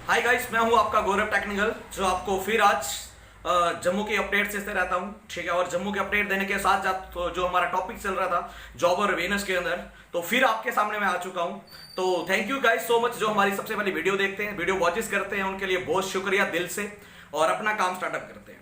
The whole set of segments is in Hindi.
हाय गाइस, मैं हूं आपका गौरव टेक्निकल, जो आपको फिर आज जम्मू की अपडेट देते रहता हूं। ठीक है, और जम्मू के अपडेट देने के साथ साथ तो जो हमारा टॉपिक चल रहा था जॉब और अवेयरनेस के अंदर, तो फिर आपके सामने मैं आ चुका हूं। तो thank you guys so much, जो हमारी सबसे पहली वीडियो देखते हैं, वीडियो वॉचेस करते हैं, उनके लिए बहुत शुक्रिया दिल से, और अपना काम स्टार्टअप करते हैं।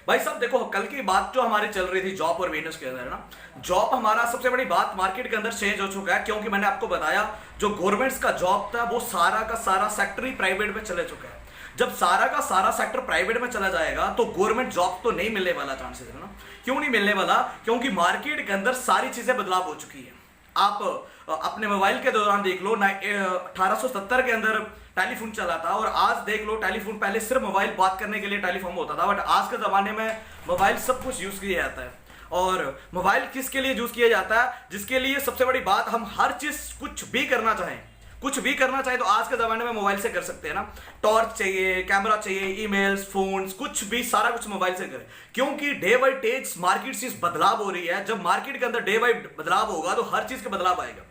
भाई साहब देखो, कल की बात जो हमारी चल रही थी जॉब और बिजनेस के अंदर ना, जॉब हमारा सबसे बड़ी बात मार्केट के अंदर चेंज हो चुका है, क्योंकि मैंने आपको बताया जो गवर्नमेंट्स का जॉब था वो सारा का सारा सेक्टर ही प्राइवेट में चले चुका है। जब सारा का सारा सेक्टर प्राइवेट में चला जाएगा तो गवर्नमेंट जॉब तो नहीं मिलने वाला, चांसेस है ना। क्यों नहीं मिलने वाला? क्योंकि मार्केट के अंदर सारी चीजें बदलाव हो चुकी है। आप अपने मोबाइल के दौरान देख लो, 1870 के अंदर टेलीफोन चला था, और आज देख लो टेलीफोन, पहले सिर्फ मोबाइल बात करने के लिए टेलीफोन होता था, बट आज के जमाने में मोबाइल सब कुछ यूज किया जाता है। और मोबाइल किसके लिए यूज किया जाता है? जिसके लिए सबसे बड़ी बात, हम हर चीज कुछ भी करना चाहें, कुछ भी करना चाहे तो आज के जमाने में मोबाइल से कर सकते हैं ना। टॉर्च चाहिए, कैमरा चाहिए, ईमेल्स, फोन्स, कुछ भी सारा कुछ मोबाइल से करें, क्योंकि डे बाई डे मार्केट से बदलाव हो रही है। जब मार्केट के अंदर डे बाई बदलाव होगा तो हर चीज का बदलाव आएगा।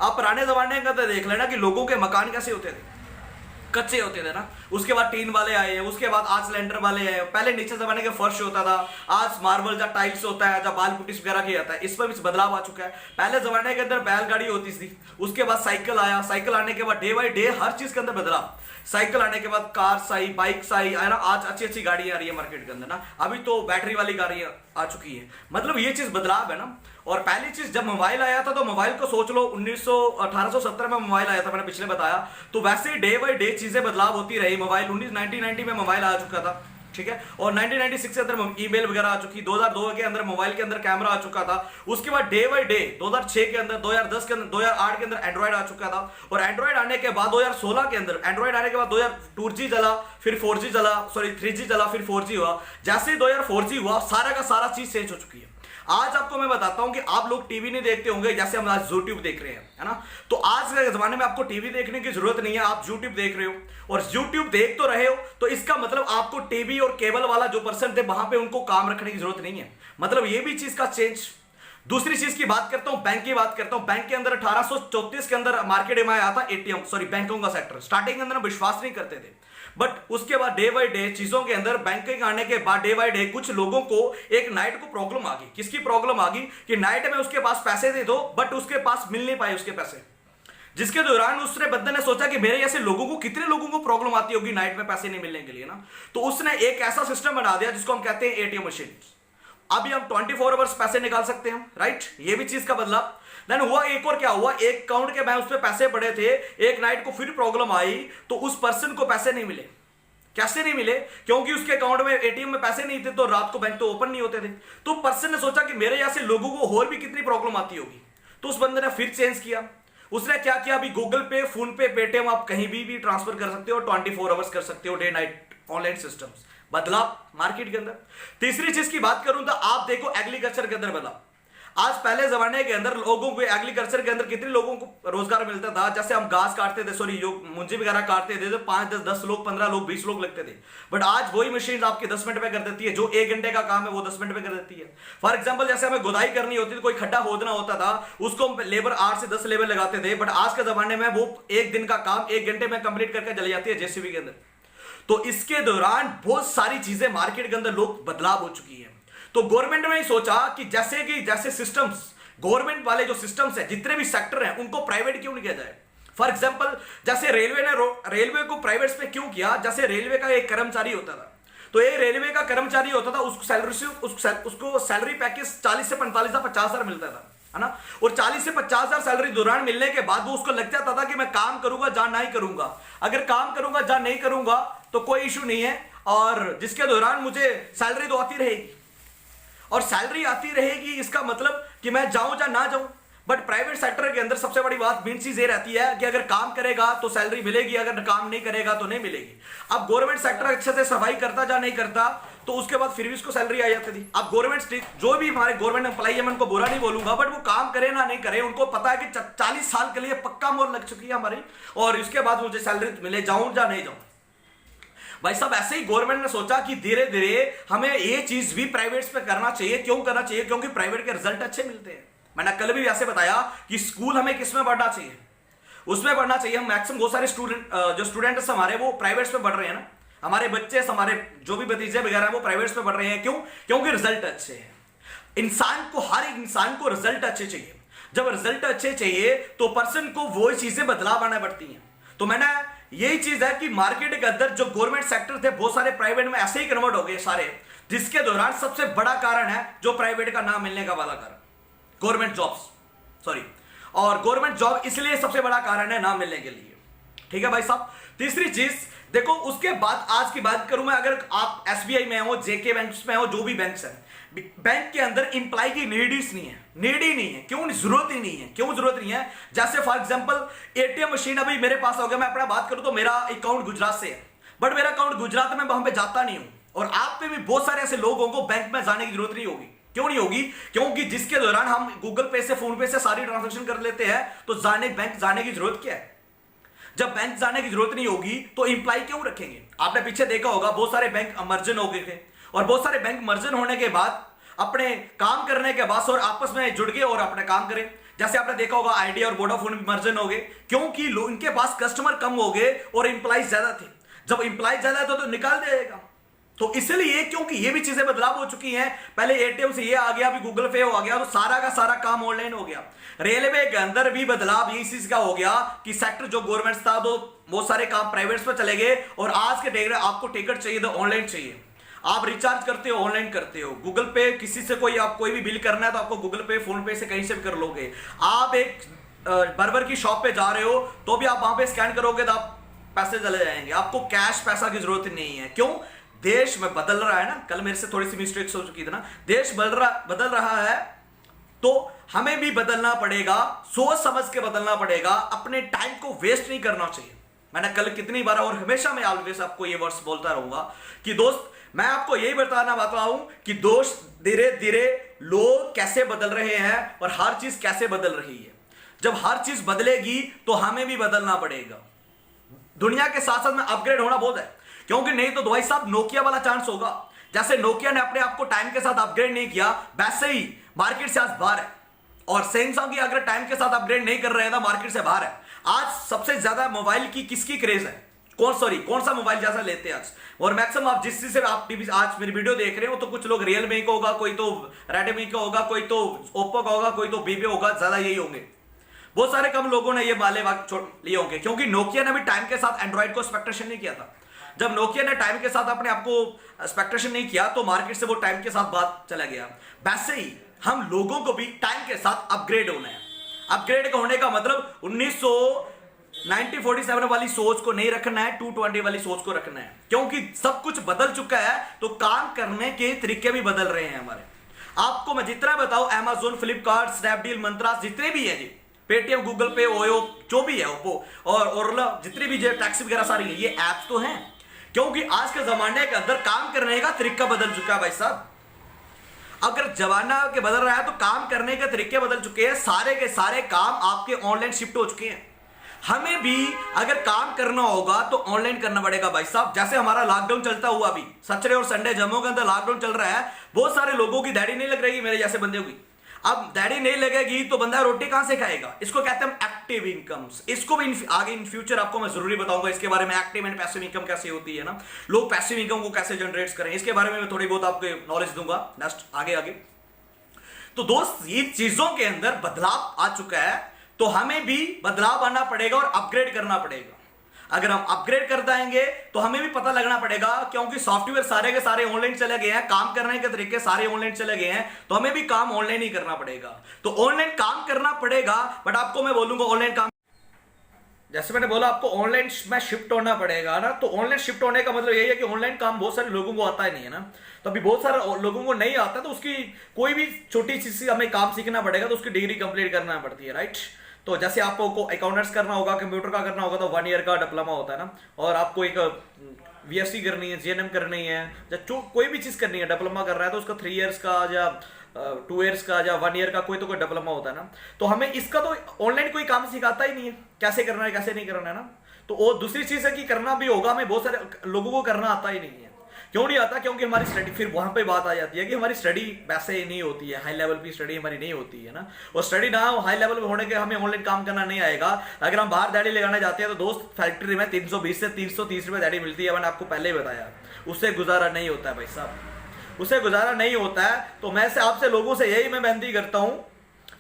आप पुराने जमाने के अंदर देख लेना कि लोगों के मकान कैसे होते थे, कच्चे होते थे ना। उसके बाद टीन वाले आए, उसके बाद आज सिलेंडर वाले आए। पहले नीचे जमाने का फर्श होता था, आज मार्बल या टाइल्स होता है, जब बाल पुट्टी वगैरह किया जाता है। इस पर भी बदलाव आ चुका है। पहले जमाने के अंदर बैलगाड़ी होती थी, उसके बाद साइकिल आया, साइकिल आने के बाद डे बाई डे हर चीज के अंदर बदलाव। साइकिल आने के बाद कार्स आई, बाइक्स आई, है ना। आज अच्छी अच्छी गाड़ियां आ रही है मार्केट के अंदर ना। अभी तो बैटरी वाली गाड़ियां आ चुकी है। मतलब ये चीज बदलाव है ना। और पहली चीज, जब मोबाइल आया था तो मोबाइल को सोच लो, 1870 में मोबाइल आया था, मैंने पिछले बताया। तो वैसे ही डे बाई डे चीजें बदलाव होती रही। मोबाइल 1990 में मोबाइल आ चुका था, ठीक है, और 1996 के अंदर ईमेल वगैरह आ चुकी, 2002 के अंदर मोबाइल के अंदर कैमरा आ चुका था। उसके बाद डे बाई डे 2006 के अंदर, 2010 के अंदर, 2008 के अंदर एंड्रॉइड आ चुका था। और एंड्रॉइड आने के बाद 2016 के अंदर, एंड्रॉइड आने के बाद 2G चला, फिर 4G चला, सॉरी 3G चला, फिर 4G हुआ। जैसे ही 2004G हुआ, सारा का सारा चीज चेंज हो चुकी है। आज आपको मैं बताता हूं कि आप लोग टीवी नहीं देखते होंगे, जैसे हम आज यूट्यूब देख रहे हैं, है ना। तो आज के जमाने में आपको टीवी देखने की जरूरत नहीं है, आप यूट्यूब देख रहे हो, और यूट्यूब देख तो रहे हो, तो इसका मतलब आपको टीवी और केबल वाला जो पर्सन थे वहां पे उनको काम रखने की जरूरत नहीं है। मतलब ये भी चीज का चेंज। दूसरी चीज की बात करता हूं, बैंक की बात करता हूं। बैंक के अंदर 1834 के अंदर मार्केट में आया था एटीएम, सॉरी बैंकों का सेक्टर। स्टार्टिंग के अंदर विश्वास नहीं करते थे, बट उसके बाद डे बाई डे चीजों के अंदर बैंकिंग आने के बाद डे बाई डे कुछ लोगों को एक नाइट को प्रॉब्लम आ गई। किसकी प्रॉब्लम आ गई? कि नाइट में उसके पास पैसे दे दो, बट उसके पास मिल नहीं पाए उसके पैसे। जिसके दौरान उसने बंदे ने सोचा कि मेरे ऐसे लोगों को, कितने लोगों को प्रॉब्लम आती होगी नाइट में पैसे नहीं मिलने के लिए ना। तो उसने एक ऐसा सिस्टम बना दिया जिसको हम कहते हैं एटीएम मशीन। अभी हम 24 आवर्स पैसे निकाल सकते हैं, राइट। ये भी चीज का बदलाव। देन हुआ एक और, क्या हुआ, एक अकाउंट के मैं उस पर पैसे पड़े थे, एक नाइट को फिर प्रॉब्लम आई तो उस पर्सन को पैसे नहीं मिले। कैसे नहीं मिले? क्योंकि उसके अकाउंट में, एटीएम में पैसे नहीं थे, तो रात को बैंक तो ओपन नहीं होते थे। तो पर्सन ने सोचा कि मेरे जैसे लोगों को और भी कितनी प्रॉब्लम आती होगी। तो उस बंदे ने फिर चेंज किया। उसने क्या किया, अभी गूगल पे, फोन पे, पेटीएम आप कहीं भी ट्रांसफर कर सकते हो, 24 आवर्स कर सकते हो, डे नाइट ऑनलाइन सिस्टम्स। बदलाव मार्केट के अंदर। तीसरी चीज की बात करूं तो आप देखो एग्रीकल्चर के अंदर बदलाव। आज पहले जमाने के अंदर लोगों को एग्रीकल्चर के अंदर कितने लोगों को रोजगार मिलता था? जैसे हम घास काटते थे, सॉरी जो मुंजी वगैरह काटते थे, तो 5, 10 लोग, 15 लोग, 20 लोग लगते थे। बट आज वही मशीन आपके 10 मिनट में कर देती है। जो 1 घंटे का काम है वो 10 मिनट में कर देती है। फॉर एग्जाम्पल, जैसे हमें गुदाई करनी होती थी, कोई खड्डा खोदना होता था, उसको हम लेबर 8 से 10 लेबर लगाते थे, बट आज के जमाने में वो 1 दिन का काम 1 घंटे में कंप्लीट करके चली जाती है जेसीबी के अंदर। तो इसके दौरान बहुत सारी चीजें मार्केट के अंदर लोग बदलाव हो चुकी है। तो गवर्नमेंट ने सोचा कि जैसे सिस्टम्स, गवर्नमेंट वाले जो सिस्टम्स है, जितने भी सेक्टर हैं, उनको प्राइवेट क्यों नहीं किया जाए। फॉर एग्जांपल, जैसे रेलवे ने रेलवे को प्राइवेट में क्यों किया? जैसे रेलवे का एक कर्मचारी होता था, तो ये रेलवे का कर्मचारी होता था, उसको सैलरी पैकेज 40 से 45 या 50 हजार मिलता था, है ना। और 40 से 50 हजार सैलरी दौरान मिलने के बाद वो उसको लग जाता था कि मैं काम करूंगा जा नहीं करूंगा। अगर काम करूंगा जा नहीं करूंगा तो कोई इशू नहीं है, और जिसके दौरान मुझे सैलरी तो आती रहेगी, और सैलरी आती रहेगी, इसका मतलब कि मैं जाऊं या ना जाऊं। बट प्राइवेट सेक्टर के अंदर सबसे बड़ी बात, मेन चीज ये रहती है कि अगर काम करेगा तो सैलरी मिलेगी, अगर काम नहीं करेगा तो नहीं मिलेगी। अब गवर्नमेंट सेक्टर अच्छे से सफाई करता या नहीं करता, तो उसके बाद फिर भी उसको सैलरी आ जाती थी। अब गवर्नमेंट, जो भी हमारे गवर्नमेंट एम्प्लॉई है, मैं उनको बुरा नहीं बोलूंगा, बट वो काम करे ना नहीं करे, उनको पता है कि 40 साल के लिए पक्का मोहर लग चुकी है हमारी, और इसके बाद मुझे सैलरी मिले, जाऊं या नहीं जाऊं। भाई साहब, ऐसे ही गवर्नमेंट ने सोचा कि धीरे धीरे हमें ये चीज भी प्राइवेट पे करना चाहिए। क्यों करना चाहिए? क्योंकि प्राइवेट के रिजल्ट अच्छे मिलते हैं। मैंने कल भी ऐसे बताया कि स्कूल हमें किसमें बढ़ना चाहिए, उसमें पढ़ना चाहिए। हम मैक्सिमम बहुत सारे जो स्टूडेंट्स हमारे वो प्राइवेट्स में पढ़ रहे हैं ना, हमारे बच्चे हमारे जो भी भतीजे वगैरह वो प्राइवेट्स में पढ़ रहे हैं। क्यों? क्योंकि रिजल्ट अच्छे हैं। इंसान को, हर एक इंसान को रिजल्ट अच्छे चाहिए। जब रिजल्ट अच्छे चाहिए तो पर्सन को वो चीजें बदलाव आना पड़ती हैं। तो मैंने यही चीज है कि मार्केट के अंदर जो गवर्नमेंट सेक्टर थे बहुत सारे प्राइवेट में ऐसे ही कन्वर्ट हो गए सारे, जिसके दौरान सबसे बड़ा कारण है जो प्राइवेट का ना मिलने का वाला कारण, गवर्नमेंट जॉब्स, सॉरी, और गवर्नमेंट जॉब इसलिए सबसे बड़ा कारण है ना मिलने के लिए। ठीक है भाई साहब। तीसरी चीज देखो, उसके बाद आज की बात करूं मैं, अगर आप एसबीआई में हो, जेके बैंक्स में हो, जो भी बैंक्स हैं, बैंक के अंदर इंप्लाई की नीड नहीं है, नीड ही नहीं है। क्यों? जरूरत ही नहीं है। क्यों जरूरत नहीं है? जैसे फॉर एग्जांपल एटीएम मशीन अभी मेरे पास हो गया, मैं अपना बात करूं तो मेरा अकाउंट गुजरात से है, बट मेरा अकाउंट गुजरात में, वहां पे जाता नहीं हूं। और आप पे भी बहुत सारे ऐसे लोगों को बैंक में जाने की जरूरत नहीं होगी। क्यों नहीं होगी? क्योंकि जिसके दौरान हम गूगल पे से, फोन पे से सारी ट्रांजेक्शन कर लेते हैं, तो बैंक जाने की जरूरत क्या है? जब बैंक जाने की जरूरत नहीं होगी तो इंप्लाई क्यों रखेंगे? आपने पीछे देखा होगा बहुत सारे बैंक मर्जन हो गए थे, और बहुत सारे बैंक मर्जन होने के बाद अपने काम करने के बाद और आपस में जुड़ गए और अपने काम करें। जैसे आपने देखा होगा आइडिया और वोडाफोन भी मर्जन हो गए, क्योंकि इनके पास कस्टमर कम हो गए और इंप्लाइज ज्यादा थे। जब इंप्लाइज ज्यादा है तो निकाल देगा। तो इसलिए, क्योंकि ये भी चीजें बदलाव हो चुकी हैं, पहले एटीएम से ये आ गया, अभी गूगल पे हो गया, तो सारा का सारा काम ऑनलाइन हो गया। रेलवे के अंदर भी बदलाव इस चीज का हो गया कि सेक्टर जो गवर्नमेंट था तो बहुत सारे काम प्राइवेट पे चले गए, और आज के डेट में आपको टिकट चाहिए तो ऑनलाइन चाहिए। आप रिचार्ज करते हो, ऑनलाइन करते हो। गूगल पे किसी से आप कोई भी बिल करना है तो आपको गूगल पे, फोन पे से कहीं से भी कर लोगे। आप एक बर्बर की शॉप पे जा रहे हो तो भी आप वहां पे स्कैन करोगे तो आप पैसे चले जाएंगे, आपको कैश पैसा की जरूरत नहीं है। क्यों? देश में बदल रहा है ना। कल मेरे से थोड़ी सी मिस्टेक्स हो चुकी थी ना, देश बदल रहा है, तो हमें भी बदलना पड़ेगा, सोच समझ के बदलना पड़ेगा। अपने टाइम को वेस्ट नहीं करना चाहिए। मैंने कल कितनी बार और हमेशा मैं ऑलवेज आपको ये वर्ड्स बोलता रहूंगा कि दोस्त, मैं आपको यही बताना हूं कि दोस्त, धीरे धीरे लोग कैसे बदल रहे हैं और हर चीज कैसे बदल रही है। जब हर चीज बदलेगी तो हमें भी बदलना पड़ेगा। दुनिया के साथ साथ में अपग्रेड होना बहुत है, क्योंकि नहीं तो भाई साहब नोकिया वाला चांस होगा। जैसे नोकिया ने अपने आप को टाइम के साथ अपग्रेड नहीं किया, वैसे ही मार्केट से आज बाहर है। और सैमसंग की अगर टाइम के साथ अपग्रेड नहीं कर रहे था, मार्केट से बाहर है। आज सबसे ज्यादा मोबाइल की किसकी क्रेज है? कौन सा मोबाइल जैसा लेते हैं आज? और मैक्सिमम आप जिस चीज से आप आज मेरी वीडियो देख रहे हो, तो कुछ लोग रियलमी का होगा, कोई तो रेडमी का होगा, कोई तो ओप्पो का होगा, कोई तो वीवो होगा, ज्यादा यही होंगे। बहुत सारे कम लोगों ने ये वाले लिए होंगे, क्योंकि नोकिया ने भी टाइम के साथ एंड्रॉइड को स्पेक्टेशन नहीं किया था। जब नोकिया ने टाइम के साथ अपने आप को स्पेक्टेशन नहीं किया तो मार्केट से वो टाइम के साथ बात चला गया। वैसे ही हम लोगों को भी टाइम के साथ अपग्रेड होना है। अपग्रेड का होने का मतलब 1947 वाली सोच को नहीं रखना है, 220 वाली सोच को रखना है, क्योंकि सब कुछ बदल चुका है। तो काम करने के तरीके भी बदल रहे हैं हमारे। आपको मैं जितना बताऊं, अमेज़न, फ्लिपकार्ट, स्नैपडील, मंत्रा, जितने भी है जी, पेटीएम, गूगल पे, ओयो, जो भी है, ओप्पो और ओला, जितनी भी टैक्सी वगैरह सारी है, ये ऐप्स तो हैं। क्योंकि आज के जमाने के अंदर काम करने का तरीका बदल चुका है भाई साहब। अगर जमाना के बदल रहा है तो काम करने के तरीके बदल चुके हैं। सारे के सारे काम आपके ऑनलाइन शिफ्ट हो चुके हैं। हमें भी अगर काम करना होगा तो ऑनलाइन करना पड़ेगा भाई साहब। जैसे हमारा लॉकडाउन चलता हुआ, अभी सैटरडे और संडे जम्मू के अंदर लॉकडाउन चल रहा है। बहुत सारे लोगों की दाढ़ी नहीं लग रही, मेरे जैसे बंदे की। अब दाढ़ी नहीं लगेगी तो बंदा रोटी कहां से खाएगा? इसको कहते हैं एक्टिव इनकम्स। इसको भी आगे इन फ्यूचर आपको मैं जरूरी बताऊंगा इसके बारे में, एक्टिव एंड पैसिव इनकम कैसे होती है ना, लोग पैसिव इनकम को कैसे जनरेट करें, इसके बारे में मैं थोड़ी बहुत आपको नॉलेज दूंगा नेक्स्ट आगे। तो दोस्त, ये चीजों के अंदर बदलाव आ चुका है, तो हमें भी बदलाव आना पड़ेगा और अपग्रेड करना पड़ेगा। अगर हम अपग्रेड कर देंगे तो हमें भी पता लगना पड़ेगा, क्योंकि सॉफ्टवेयर सारे के सारे ऑनलाइन चले गए हैं, काम करने के तरीके सारे ऑनलाइन चले गए हैं, तो हमें भी काम ऑनलाइन ही करना पड़ेगा। तो ऑनलाइन काम करना पड़ेगा, बट आपको मैं बोलूंगा ऑनलाइन काम, जैसे मैंने बोला आपको ऑनलाइन में शिफ्ट होना पड़ेगा ना। तो ऑनलाइन शिफ्ट होने का मतलब यही है कि ऑनलाइन काम बहुत सारे लोगों को आता ही नहीं है ना। तो अभी बहुत सारे लोगों को नहीं आता, तो उसकी कोई भी छोटी चीज से हमें काम सीखना पड़ेगा, तो उसकी डिग्री कंप्लीट करना पड़ती है, राइट। तो जैसे आपको अकाउंटेंट्स करना होगा, कंप्यूटर का करना होगा, तो 1 ईयर का डिप्लोमा होता है ना। और आपको एक VSc करनी है, GNM करनी है, या कोई भी चीज करनी है, डिप्लोमा कर रहा है तो उसका 3 ईयर्स का या 2 ईयर्स का या 1 ईयर का कोई डिप्लोमा होता है ना। तो हमें इसका तो ऑनलाइन कोई काम सिखाता ही नहीं है, कैसे करना है कैसे नहीं करना है ना। तो वो दूसरी चीज है कि करना भी होगा, हमें बहुत सारे लोगों को करना आता ही नहीं है। क्यों नहीं आता? क्योंकि हमारी स्टडी, फिर वहां पे बात आ जाती है कि हमारी स्टडी वैसे नहीं होती है, हाई लेवल की स्टडी हमारी नहीं होती है ना। और स्टडी ना हाई लेवल पे होने के हमें ऑनलाइन काम करना नहीं आएगा। अगर हम बाहर दिहाड़ी लगाने जाते हैं तो दोस्त फैक्ट्री में 320 से 330 रुपए दिहाड़ी मिलती है, मैंने आपको पहले ही बताया। उससे गुजारा नहीं होता है भाई साहब, उससे गुजारा नहीं होता है। तो मैं से आपसे लोगों से यही मैं विनती करता हूं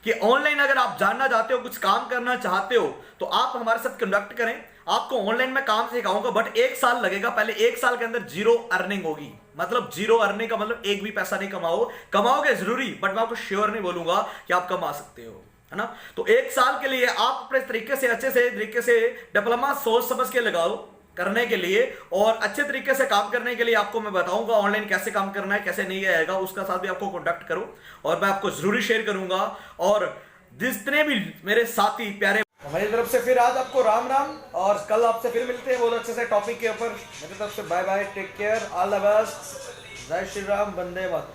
कि ऑनलाइन अगर आप जानना चाहते हो, कुछ काम करना चाहते हो, तो आप हमारे साथ कंडक्ट करें। आपको ऑनलाइन में काम सिखाऊंगा, बट 1 साल लगेगा। पहले 1 साल के अंदर जीरो अर्निंग होगी। मतलब जीरो अर्निंग का मतलब एक भी पैसा नहीं कमाओगे जरूरी, बट मैं आपको श्योर नहीं बोलूंगा कि आप कमा सकते हो, है ना। तो 1 साल के लिए आप अपने तरीके से, अच्छे से तरीके से डिप्लोमा सोच समझ के लगाओ करने के लिए, और अच्छे तरीके से काम करने के लिए आपको मैं बताऊंगा ऑनलाइन कैसे काम करना है, कैसे नहीं आएगा, उसका साथ भी आपको कॉन्टेक्ट करो और मैं आपको जरूरी शेयर करूंगा। और जितने भी मेरे साथी प्यारे, मेरी तरफ से फिर आज आपको राम राम, और कल आपसे फिर मिलते हैं बहुत अच्छे से टॉपिक के ऊपर। मेरी तरफ से bye bye, take care, all the best, जय श्री राम, वंदे मातरम।